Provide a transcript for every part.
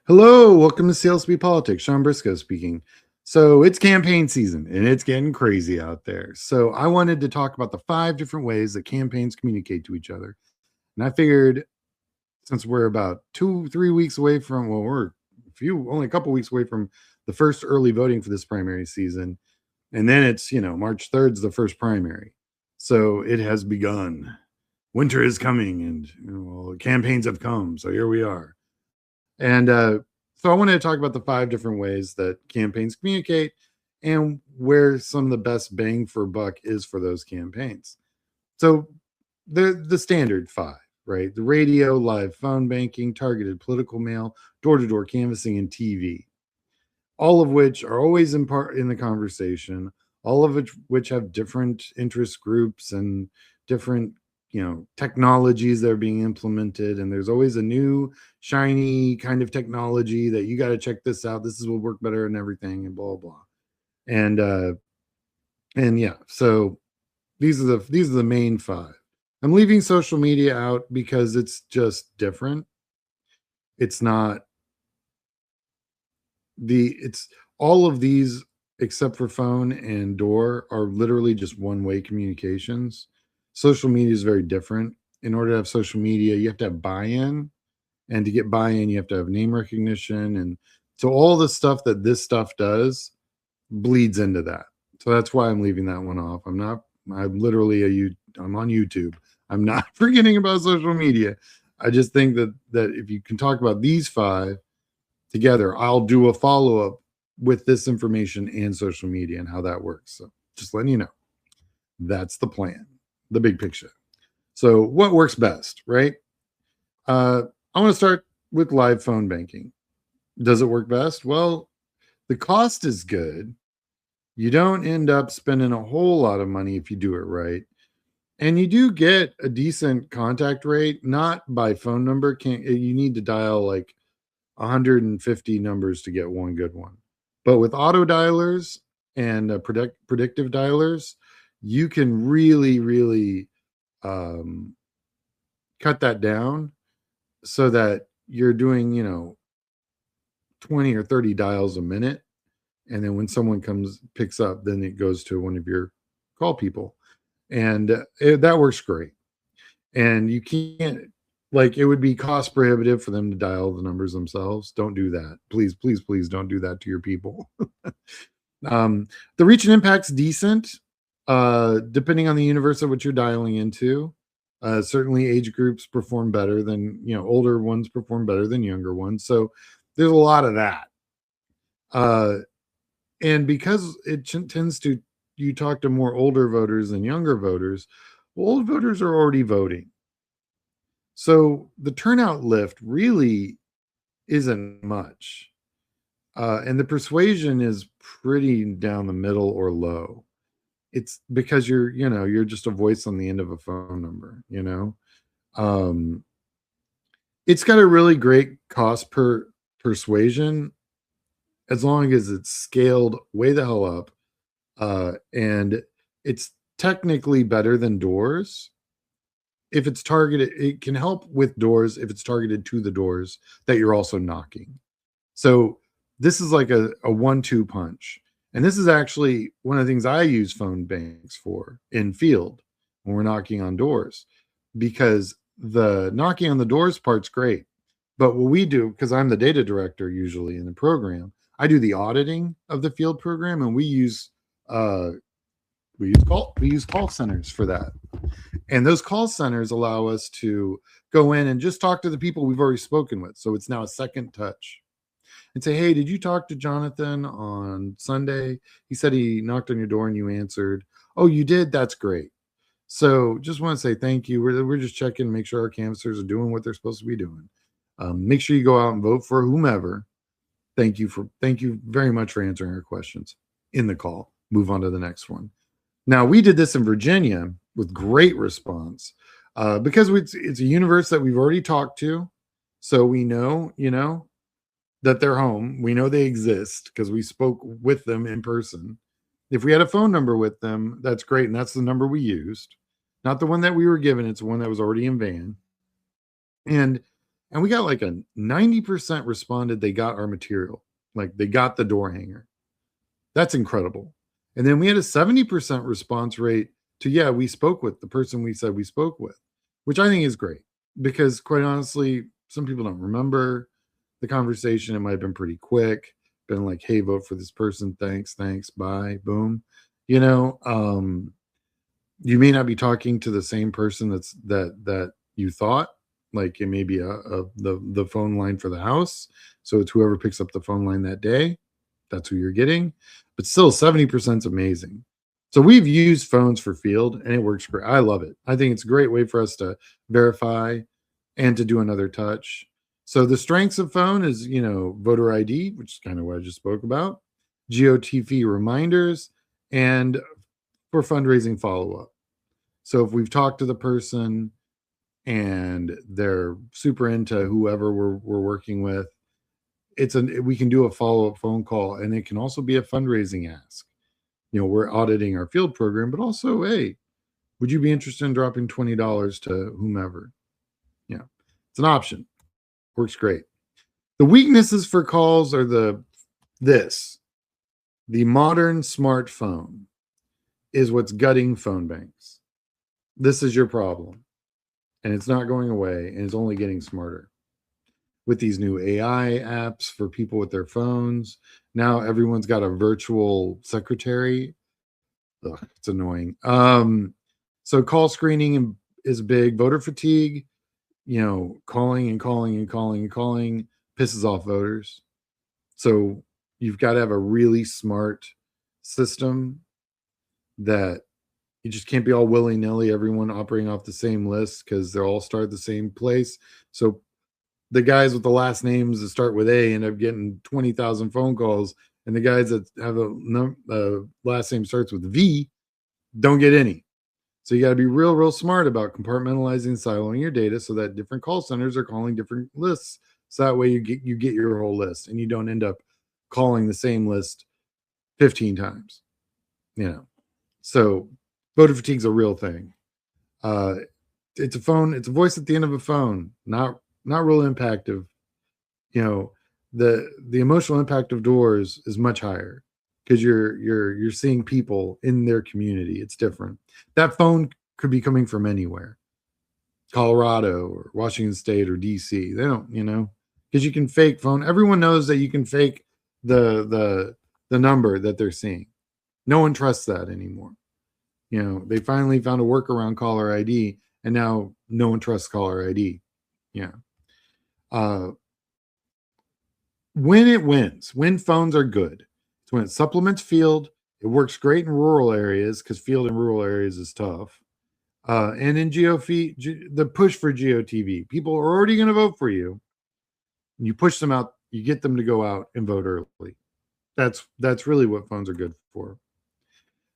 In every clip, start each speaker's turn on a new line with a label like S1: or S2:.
S1: Hello, welcome to Sales Speed Politics. Sean Briscoe speaking. So it's campaign season and it's getting crazy out there. So I wanted to talk about the 5 different ways that campaigns communicate to each other. And I figured since we're about 2-3 weeks away from, well, we're only a couple weeks away from the first early voting for this primary season. And then it's, March 3rd is the first primary. So it has begun. Winter is coming and campaigns have come. So here we are. And so I wanted to talk about the 5 different ways that campaigns communicate and where some of the best bang for buck is for those campaigns. So the standard 5, right? The radio, live phone banking, targeted political mail, door-to-door canvassing, and TV. All of which are always in the conversation, all of which have different interest groups and different technologies that are being implemented, and there's always a new shiny kind of technology that you got to check this out, this will work better and everything, and blah blah. And yeah, so these are the main 5. I'm leaving social media out because it's just different. It's all of these except for phone and door are literally just one-way communications. Social media is very different. In order to have social media, you have to have buy-in. And to get buy-in, you have to have name recognition. And so all the stuff that this stuff does bleeds into that. So that's why I'm leaving that one off. I'm on YouTube. I'm not forgetting about social media. I just think that if you can talk about these 5 together, I'll do a follow-up with this information and social media and how that works. So just letting you know, that's the plan. The big picture. So what works best, right? I want to start with live phone banking. Does it work best? Well, the cost is good. You don't end up spending a whole lot of money if you do it right. And you do get a decent contact rate, not by phone number. You need to dial like 150 numbers to get one good one. But with auto dialers and predictive dialers, you can really, really cut that down so that you're doing, 20 or 30 dials a minute. And then when someone picks up, then it goes to one of your call people. And that works great. And you can't, it would be cost prohibitive for them to dial the numbers themselves. Don't do that. Please, please, please don't do that to your people. The reach and impact's decent. Depending on the universe of what you're dialing into. Certainly age groups perform better than, older ones perform better than younger ones. So there's a lot of that. And because it tends to, you talk to more older voters than younger voters, old voters are already voting. So the turnout lift really isn't much. And the persuasion is pretty down the middle or low. It's because you're just a voice on the end of a phone number, It's got a really great cost per persuasion as long as it's scaled way the hell up. And it's technically better than doors. If it's targeted, it can help with doors if it's targeted to the doors that you're also knocking. So this is like a 1-2 punch. And this is actually one of the things I use phone banks for in field when we're knocking on doors, because the knocking on the doors part's great. But what we do, because I'm the data director usually in the program, I do the auditing of the field program, and we use call centers for that. And those call centers allow us to go in and just talk to the people we've already spoken with. So it's now a second touch. And say, hey, did you talk to Jonathan on Sunday? He said he knocked on your door and you answered. Oh, you did? That's great. So just want to say thank you. We're just checking to make sure our canvassers are doing what they're supposed to be doing. Make sure you go out and vote for whomever. Thank you very much for answering our questions in the call. Move on to the next one. Now, we did this in Virginia with great response because it's a universe that we've already talked to. So we know, that they're home. We know they exist because we spoke with them in person. If we had a phone number with them, that's great. And that's the number we used. Not the one that we were given. It's the one that was already in van. And And we got like a 90% responded they got our material. Like they got the door hanger. That's incredible. And then we had a 70% response rate to, yeah, we spoke with the person we said we spoke with, which I think is great because quite honestly, some people don't remember the conversation. It might have been pretty quick, been like, hey, vote for this person. Thanks, bye, boom. You know, you may not be talking to the same person that you thought. Like it may be the phone line for the house. So it's whoever picks up the phone line that day. That's who you're getting. But still, 70% is amazing. So we've used phones for field and it works great. I love it. I think it's a great way for us to verify and to do another touch. So the strengths of phone is, you know, voter ID, which is kind of what I just spoke about, GOTV reminders, and for fundraising follow-up. So if we've talked to the person and they're super into whoever we're working with, we can do a follow-up phone call, and it can also be a fundraising ask. You know, we're auditing our field program, but also, hey, would you be interested in dropping $20 to whomever? Yeah, it's an option. Works great. The weaknesses for calls are the modern smartphone is what's gutting phone banks. This is your problem, and it's not going away, and it's only getting smarter. With these new AI apps for people with their phones, now everyone's got a virtual secretary. Ugh, it's annoying. So call screening is big. Voter fatigue, you know, calling and calling and calling and calling pisses off voters. So you've got to have a really smart system that you just can't be all willy-nilly, everyone operating off the same list because they'll all start at the same place. So the guys with the last names that start with A end up getting 20,000 phone calls, and the guys that have a last name starts with V don't get any. So you got to be real smart about compartmentalizing and siloing your data so that different call centers are calling different lists. So that way you get your whole list and you don't end up calling the same list 15 times. You know, so voter fatigue is a real thing. It's a voice at the end of a phone, not real impactive. You know, the emotional impact of doors is much higher because you're seeing people in their community. It's different. That phone could be coming from anywhere, Colorado or Washington State or DC. They don't, you know, because you can fake phone. Everyone knows that you can fake the number that they're seeing. No one trusts that anymore. You know, they finally found a workaround caller ID, and now no one trusts caller ID. Yeah. When it wins, when phones are good, it's when it supplements field. It works great in rural areas because field in rural areas is tough. And in the push for GOTV, people are already going to vote for you. You push them out, you get them to go out and vote early. That's really what phones are good for.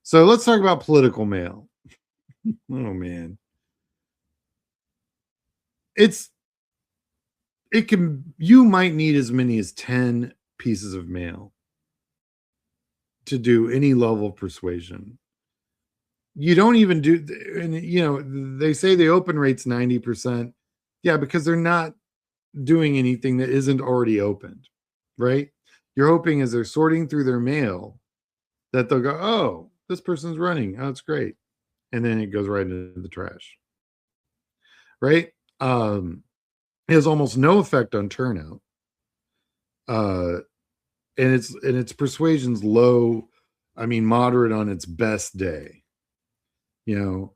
S1: So let's talk about political mail. Oh man. You might need as many as 10 pieces of mail to do any level of persuasion. You don't even do, and you know, they say the open rate's 90%. Yeah, because they're not doing anything that isn't already opened, right? You're hoping as they're sorting through their mail that they'll go, oh, this person's running. Oh, that's great. And then it goes right into the trash, right? It has almost no effect on turnout. And its persuasion's low, I mean moderate on its best day. You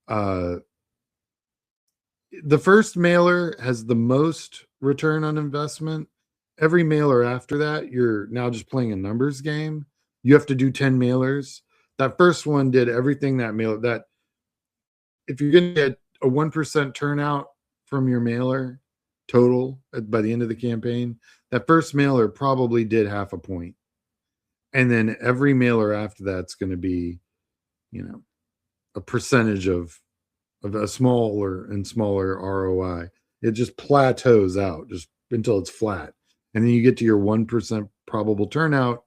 S1: know, the first mailer has the most return on investment. Every mailer after that, you're now just playing a numbers game. You have to do 10 mailers. That first one did everything that if you're going to get a 1% turnout from your mailer total by the end of the campaign, that first mailer probably did half a point. And then every mailer after that's going to be, you know, a percentage of a smaller and smaller ROI. It just plateaus out just until it's flat. And then you get to your 1% probable turnout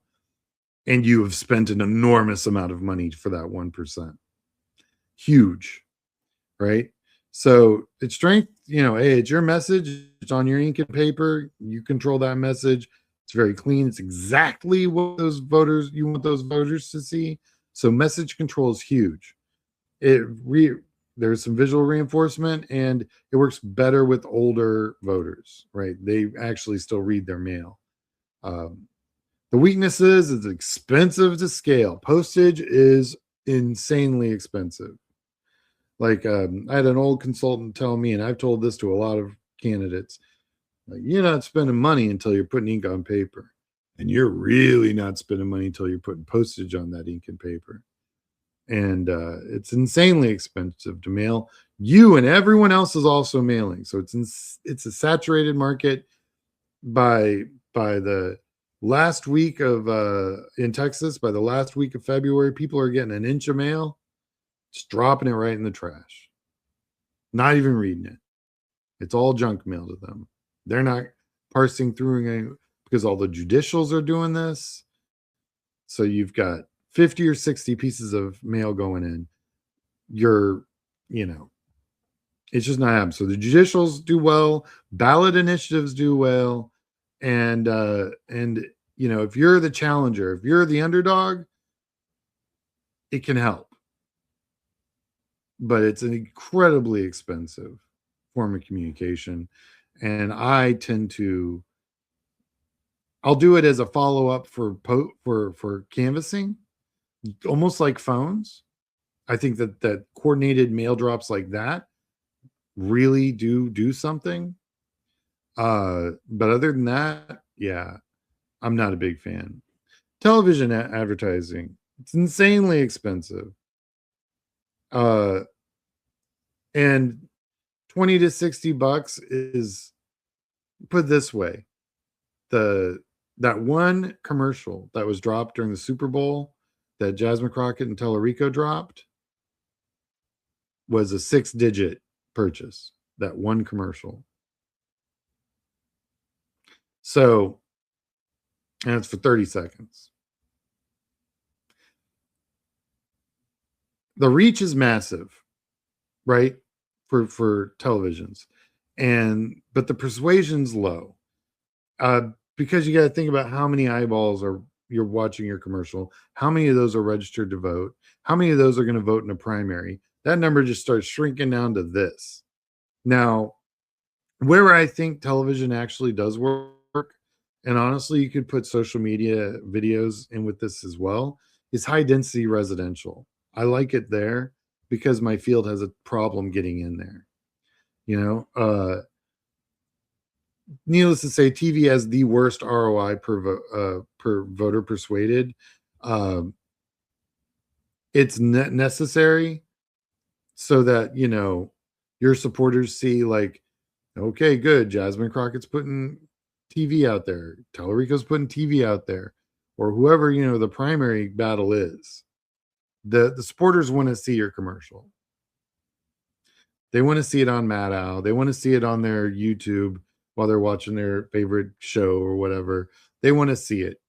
S1: and you have spent an enormous amount of money for that 1%. Huge, right? So it's strength, hey, it's your message. It's on your ink and paper. You control that message. It's very clean. It's exactly what you want those voters to see. So message control is huge. There's some visual reinforcement, and it works better with older voters, right? They actually still read their mail. The weaknesses is expensive to scale. Postage is insanely expensive. Like I had an old consultant tell me, and I've told this to a lot of candidates, like, you're not spending money until you're putting ink on paper. And you're really not spending money until you're putting postage on that ink and paper. And it's insanely expensive to mail. You and everyone else is also mailing. So it's a saturated market. By the last week of in Texas, by the last week of February, people are getting an inch of mail, just dropping it right in the trash, not even reading it. It's all junk mail to them. They're not parsing through any, because all the judicials are doing this. So you've got 50 or 60 pieces of mail going in. It's just not happening. So the judicials do well, ballot initiatives do well, and if you're the challenger, if you're the underdog, it can help. But it's an incredibly expensive form of communication, and I'll do it as a follow-up for canvassing, almost like phones. I think that coordinated mail drops like that really do something. But other than that, yeah, I'm not a big fan. Television advertising, it's insanely expensive. And 20 to 60 bucks is, put this way, that one commercial that was dropped during the Super Bowl that Jasmine Crockett and Tellerico dropped was a 6-digit purchase. That one commercial. So, and it's for 30 seconds. The reach is massive, right? For televisions. But the persuasion's low. Because you got to think about how many eyeballs you're watching your commercial, how many of those are registered to vote, how many of those are going to vote in a primary. That number just starts shrinking down to this. Now, where I think television actually does work, and honestly, you could put social media videos in with this as well, is high density residential. I like it there because my field has a problem getting in there. Needless to say, TV has the worst ROI per voter persuaded. It's necessary so that your supporters see, like, okay, good, Jasmine Crockett's putting TV out there, Tellerico's putting TV out there, or whoever the primary battle is. The supporters want to see your commercial. They want to see it on Maddow. They want to see it on their YouTube while they're watching their favorite show or whatever. They want to see it.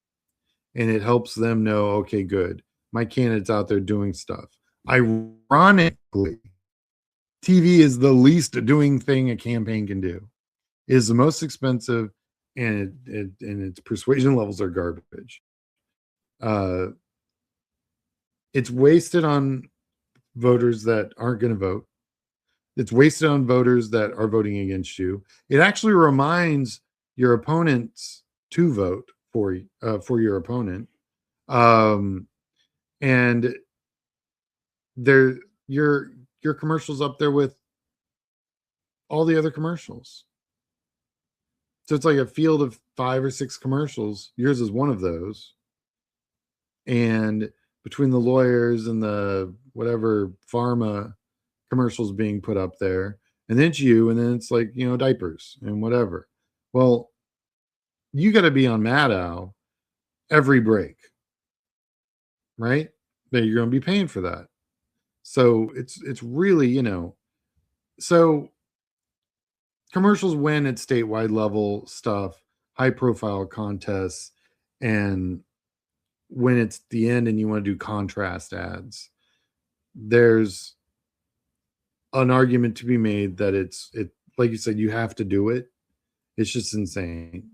S1: And it helps them know, okay, good, my candidate's out there doing stuff. Ironically, TV is the least doing thing a campaign can do. It is the most expensive, and its persuasion levels are garbage. It's wasted on voters that aren't going to vote. It's wasted on voters that are voting against you. It actually reminds your opponents to vote for your opponent. And your commercials up there with all the other commercials. So it's like a field of 5 or 6 commercials. Yours is one of those. And between the lawyers and the whatever pharma commercials being put up there, and then it's you, and then it's like, diapers and whatever. Well, you got to be on Maddow every break, right? That you're going to be paying for that. So it's really, so commercials win at statewide level stuff, high profile contests, and when it's the end and you want to do contrast ads, there's an argument to be made that it like you said, you have to do it. It's just insane.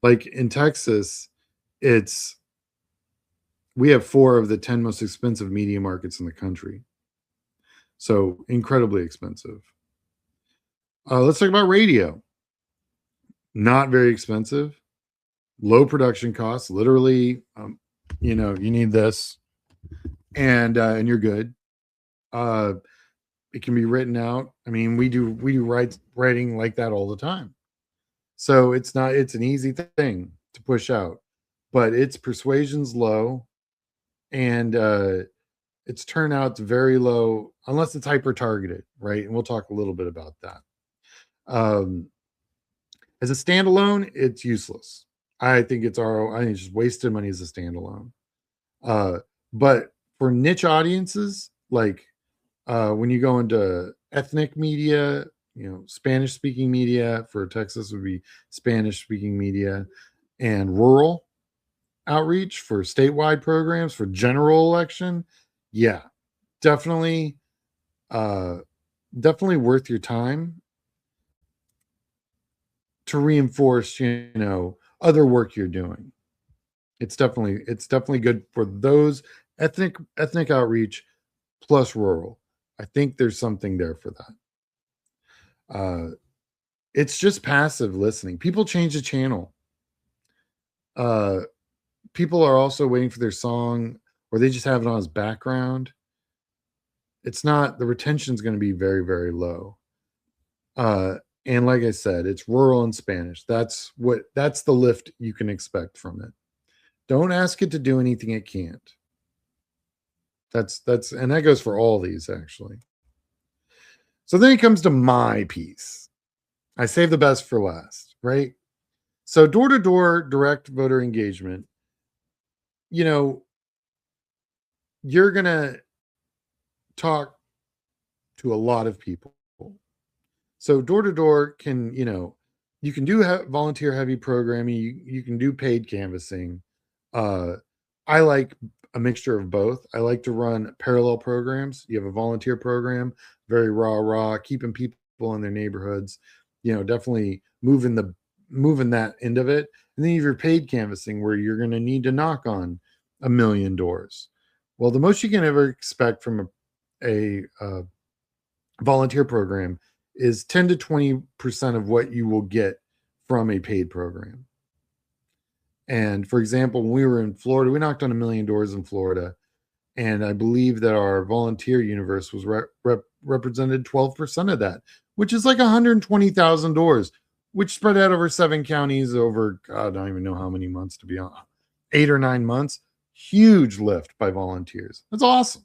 S1: Like in Texas, it's we have 4 of the 10 most expensive media markets in the country. So incredibly expensive. Let's talk about radio. Not very expensive, low production costs. Literally, you need this, and you're good. It can be written out. I mean, we do writing like that all the time. So it's an easy thing to push out, but its persuasion's low, and its turnout's very low unless it's hyper targeted, right? And we'll talk a little bit about that. Um, as a standalone, it's useless. I think it's RO. I think it's just wasted money as a standalone. Uh, but for niche audiences, like when you go into ethnic media, Spanish speaking media for Texas would be Spanish speaking media, and rural outreach for statewide programs for general election. Yeah, definitely, uh, definitely worth your time to reinforce, other work you're doing. It's definitely good for those ethnic outreach plus rural. I think there's something there for that. It's just passive listening. People change the channel. Uh, People are also waiting for their song, or they just have it on as background. It's not the retention's going to be very, very low. Uh, and like I said, it's rural and Spanish. That's the lift you can expect from it. Don't ask it to do anything it can't. And that goes for all these actually. So then it comes to my piece. I save the best for last, right? So door-to-door direct voter engagement, you're going to talk to a lot of people. So door-to-door can, you can do volunteer heavy programming, you can do paid canvassing. I like a mixture of both. I like to run parallel programs. You have a volunteer program, very raw, keeping people in their neighborhoods, definitely moving that end of it. And then you have your paid canvassing where you're going to need to knock on 1,000,000 doors. Well, the most you can ever expect from a volunteer program is 10 to 20% of what you will get from a paid program. And for example, when we were in Florida, we knocked on 1,000,000 doors in Florida. And I believe that our volunteer universe was represented 12% of that, which is like 120,000 doors, which spread out over 7 counties over, God, I don't even know how many months, to be honest, 8 or 9 months. Huge lift by volunteers. That's awesome.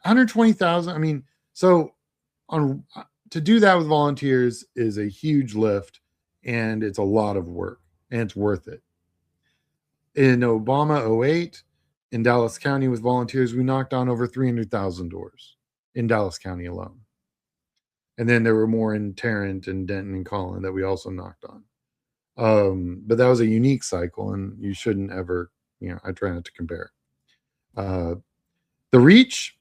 S1: 120,000. I mean, so to do that with volunteers is a huge lift, and it's a lot of work, and it's worth it. In Obama 08, in Dallas County with volunteers, we knocked on over 300,000 doors in Dallas County alone. And then there were more in Tarrant and Denton and Collin that we also knocked on. But that was a unique cycle, and you shouldn't ever, I try not to compare. The reach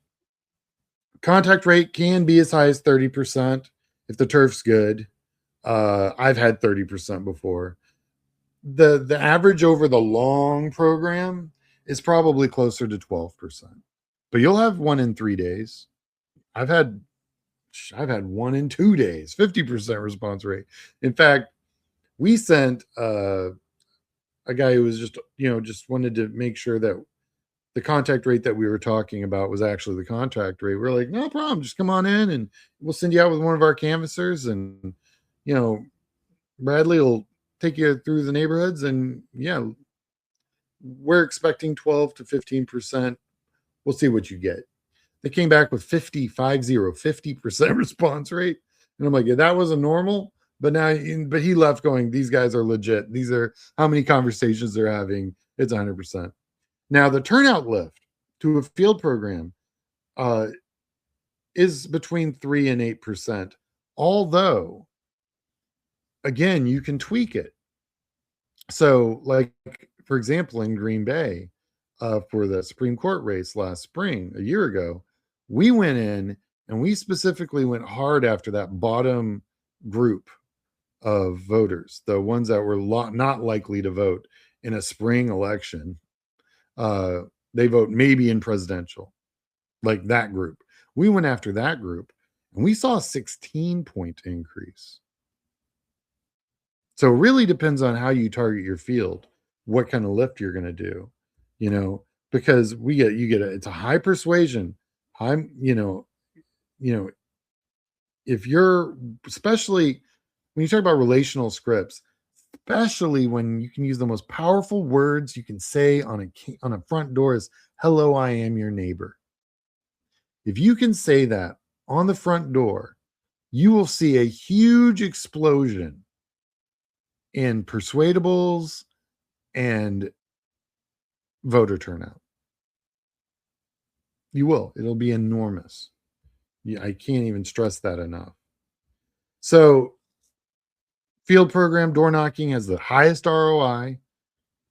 S1: contact rate can be as high as 30% if the turf's good. I've had 30% before. The average over the long program is probably closer to 12%, but you'll have one in 3 days. I've had 1 in 2 days, 50% response rate. In fact, we sent a guy who was just wanted to make sure that the contact rate that we were talking about was actually the contact rate. We're like, no problem, just come on in and we'll send you out with one of our canvassers, and Bradley will take you through the neighborhoods, and yeah, we're expecting 12 to 15%. We'll see what you get. They came back with 50% response rate. And I'm like, yeah, that wasn't normal. But he left going, these guys are legit. These are how many conversations they're having. It's 100%. Now, the turnout lift to a field program is between 3 and 8%. Although, again, you can tweak it. So, like, for example, in Green Bay, for the Supreme Court race last spring, a year ago, we went in And we specifically went hard after that bottom group of voters, the ones that were not likely to vote in a spring election. They vote maybe in presidential, like that group. We went after that group and we saw a 16-point increase. So it really depends on how you target your field, what kind of lift you're going to do, because it's a high persuasion. I'm, if you're, especially when you talk about relational scripts, especially when you can use the most powerful words you can say on a front door is, "Hello, I am your neighbor." If you can say that on the front door, you will see a huge explosion in persuadables and voter turnout. You will. It'll be enormous. I can't even stress that enough. So, field program door knocking has the highest ROI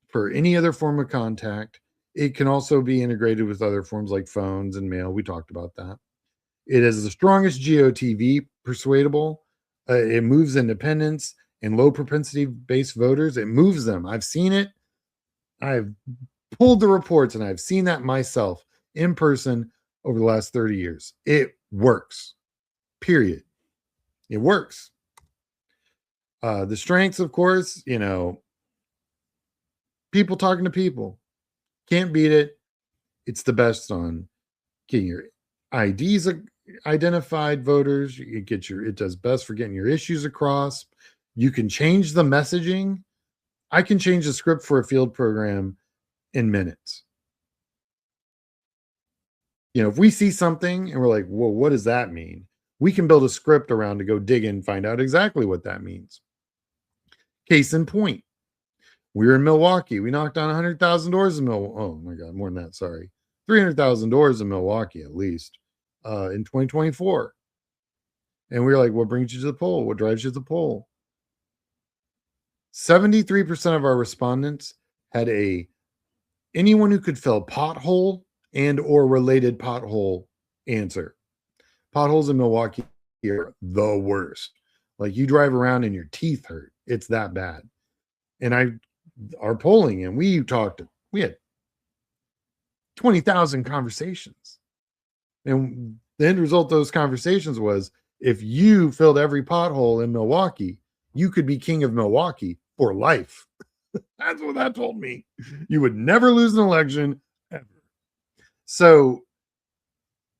S1: for any other form of contact. It can also be integrated with other forms like phones and mail. We talked about that. It is the strongest GOTV persuadable. It moves independents and low propensity based voters. It moves them. I've seen it. I've pulled the reports and I've seen that myself in person over the last 30 years. It works. Period. It works. The strengths, of course, people talking to people. Can't beat it. It's the best on getting your IDs identified, voters. It does best for getting your issues across. You can change the messaging. I can change the script for a field program in minutes. If we see something and we're like, "Well, what does that mean?" We can build a script around to go dig in and find out exactly what that means. Case in point, we were in Milwaukee. We knocked on 100,000 doors in Milwaukee. Oh my God, more than that. Sorry. 300,000 doors in Milwaukee, at least, in 2024. And we were like, what brings you to the poll? What drives you to the poll? 73% of our respondents had anyone who could fill pothole and or related pothole answer. Potholes in Milwaukee are the worst. Like, you drive around and your teeth hurt. It's that bad. And our polling, and we had 20,000 conversations. And the end result of those conversations was, if you filled every pothole in Milwaukee, you could be king of Milwaukee for life. That's what that told me. You would never lose an election ever. So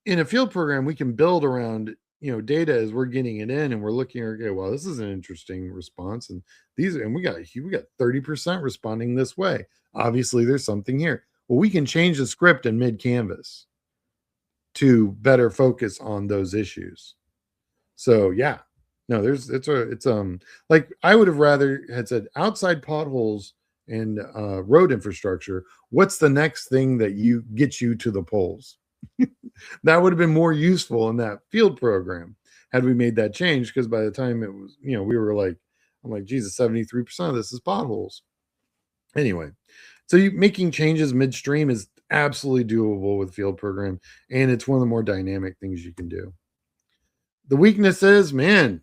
S1: in a field program, we can build around, data as we're getting it in, and we're looking, okay, well, this is an interesting response. And we got 30% responding this way. Obviously there's something here. Well, we can change the script in mid canvas to better focus on those issues. So yeah, no, it's like, I would have rather had said outside potholes and road infrastructure. What's the next thing that gets you to the polls? That would have been more useful in that field program had we made that change, because by the time it was, we were like, I'm like, Jesus, 73% of this is potholes. Anyway, so making changes midstream is absolutely doable with field program, and it's one of the more dynamic things you can do. The weakness is, man,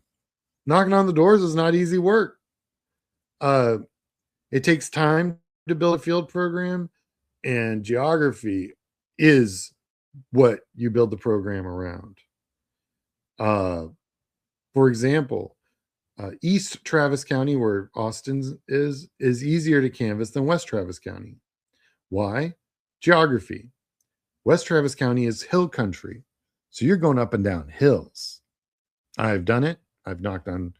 S1: knocking on the doors is not easy work. It takes time to build a field program, and geography is what you build the program around. For example, East Travis County, where Austin is easier to canvass than West Travis County. Why? Geography. West Travis County is hill country, so you're going up and down hills. I've done it. I've knocked on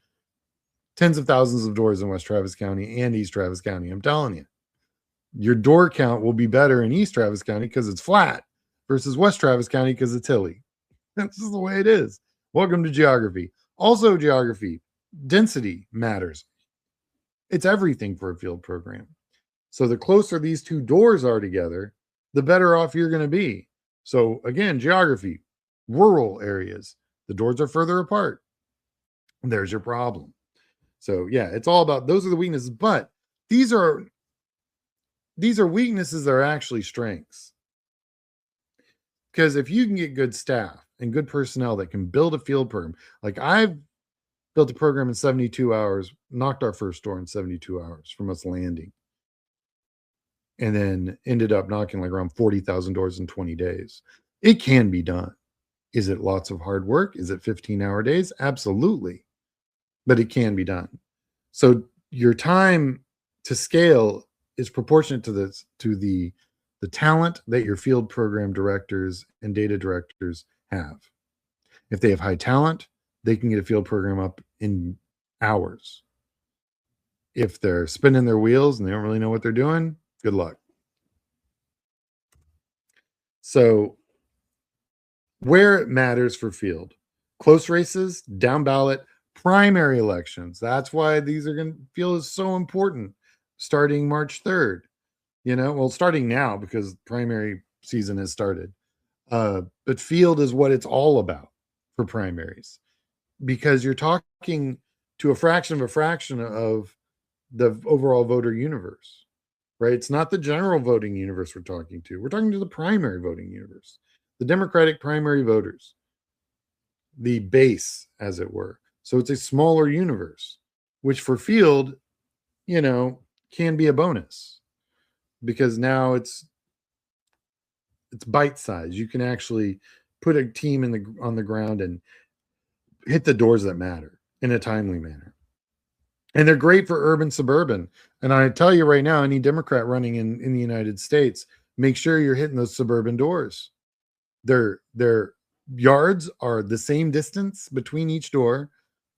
S1: tens of thousands of doors in West Travis County and East Travis County. I'm telling you, your door count will be better in East Travis County because it's flat versus West Travis County because it's hilly. That's just the way it is. Welcome to geography. Also, geography, density matters. It's everything for a field program. So the closer these two doors are together, the better off you're going to be. So again, geography, rural areas, the doors are further apart. There's your problem. So yeah, it's all about, those are the weaknesses, but these are weaknesses that are actually strengths. Because if you can get good staff, and good personnel that can build a field program. Like I've built a program in 72 hours, knocked our first door in 72 hours from us landing, and then ended up knocking like around 40,000 doors in 20 days. It can be done. Is it lots of hard work? Is it 15-hour days? Absolutely. But it can be done. So your time to scale is proportionate to the talent that your field program directors and data directors have. If they have high talent, they can get a field program up in hours. If they're spinning their wheels and they don't really know what they're doing, good luck. So where it matters for field, close races, down ballot, primary elections. That's why these are going to feel is so important starting March 3rd. Well, starting now because primary season has started. But field is what it's all about for primaries, because you're talking to a fraction of the overall voter universe, right? It's not the general voting universe we're talking to. We're talking to the primary voting universe, the Democratic primary voters, the base, as it were. So it's a smaller universe, which for field, can be a bonus, because now it's bite size. You can actually put a team on the ground and hit the doors that matter in a timely manner. And they're great for urban suburban. And I tell you right now, any Democrat running in the United States, make sure you're hitting those suburban doors. Their yards are the same distance between each door,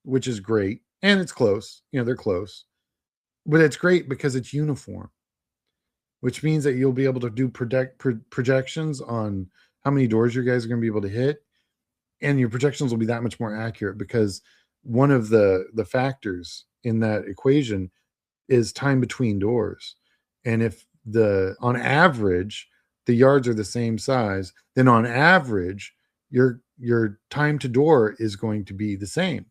S1: which is great. And it's close. They're close. But it's great because it's uniform, which means that you'll be able to do projections on how many doors you guys are going to be able to hit. And your projections will be that much more accurate, because one of the factors in that equation is time between doors. And if on average, the yards are the same size, then on average, your time to door is going to be the same,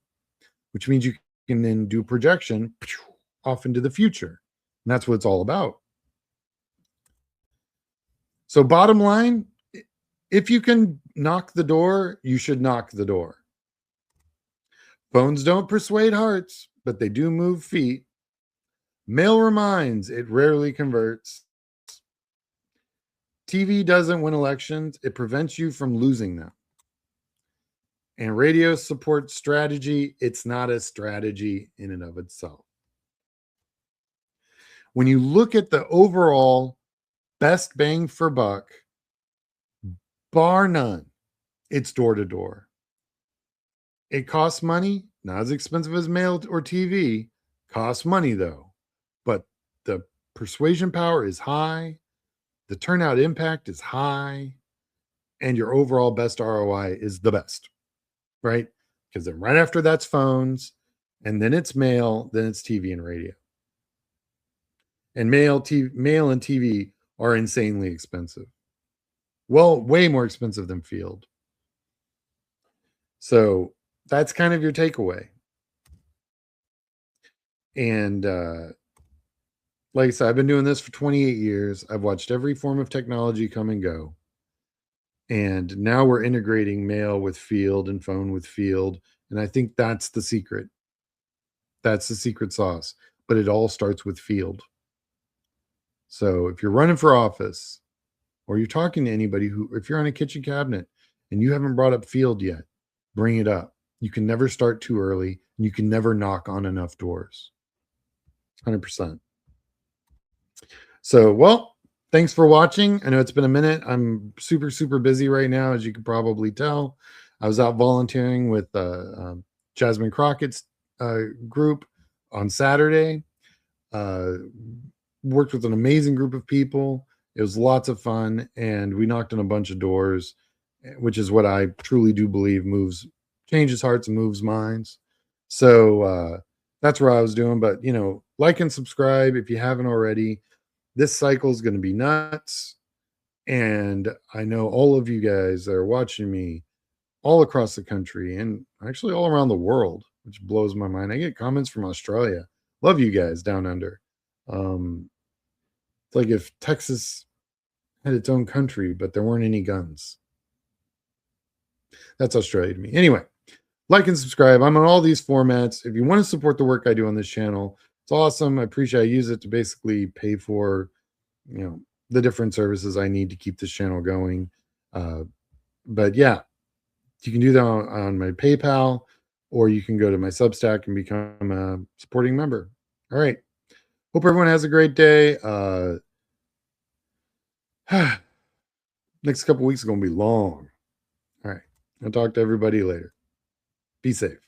S1: which means you can then do projection off into the future. And that's what it's all about. So bottom line, if you can knock the door, you should knock the door. Phones don't persuade hearts, but they do move feet. Mail reminds, it rarely converts. TV doesn't win elections, it prevents you from losing them. And radio supports strategy, it's not a strategy in and of itself. When you look at the overall best bang for buck, bar none, it's door to door. It costs money, not as expensive as mail or TV, costs money though. But the persuasion power is high, the turnout impact is high, and your overall best ROI is the best, right? Because then right after that's phones, and then it's mail, then it's TV and radio. And mail and TV are insanely expensive. Well, way more expensive than field. So that's kind of your takeaway. And like I said, I've been doing this for 28 years. I've watched every form of technology come and go. And now we're integrating mail with field and phone with field. And I think that's the secret. That's the secret sauce. But it all starts with field. So if you're running for office, or you're talking to anybody if you're on a kitchen cabinet and you haven't brought up field yet, bring it up. You can never start too early, and you can never knock on enough doors. 100%. So, well, thanks for watching. I know it's been a minute. I'm super, super busy right now, as you can probably tell. I was out volunteering with Jasmine Crockett's group on Saturday. Worked with an amazing group of people. It was lots of fun, and we knocked on a bunch of doors, which is what I truly do believe changes hearts and moves minds. So that's what I was doing. But, like and subscribe if you haven't already. This cycle is going to be nuts. And I know all of you guys that are watching me all across the country and actually all around the world, which blows my mind. I get comments from Australia. Love you guys down under. It's like if Texas had its own country, but there weren't any guns. That's Australia to me. Anyway, like and subscribe. I'm on all these formats. If you want to support the work I do on this channel, it's awesome. I appreciate I use it to basically pay for, the different services I need to keep this channel going. But yeah, you can do that on my PayPal, or you can go to my Substack and become a supporting member. All right. Hope everyone has a great day. Next couple weeks are going to be long. All right. I'll talk to everybody later. Be safe.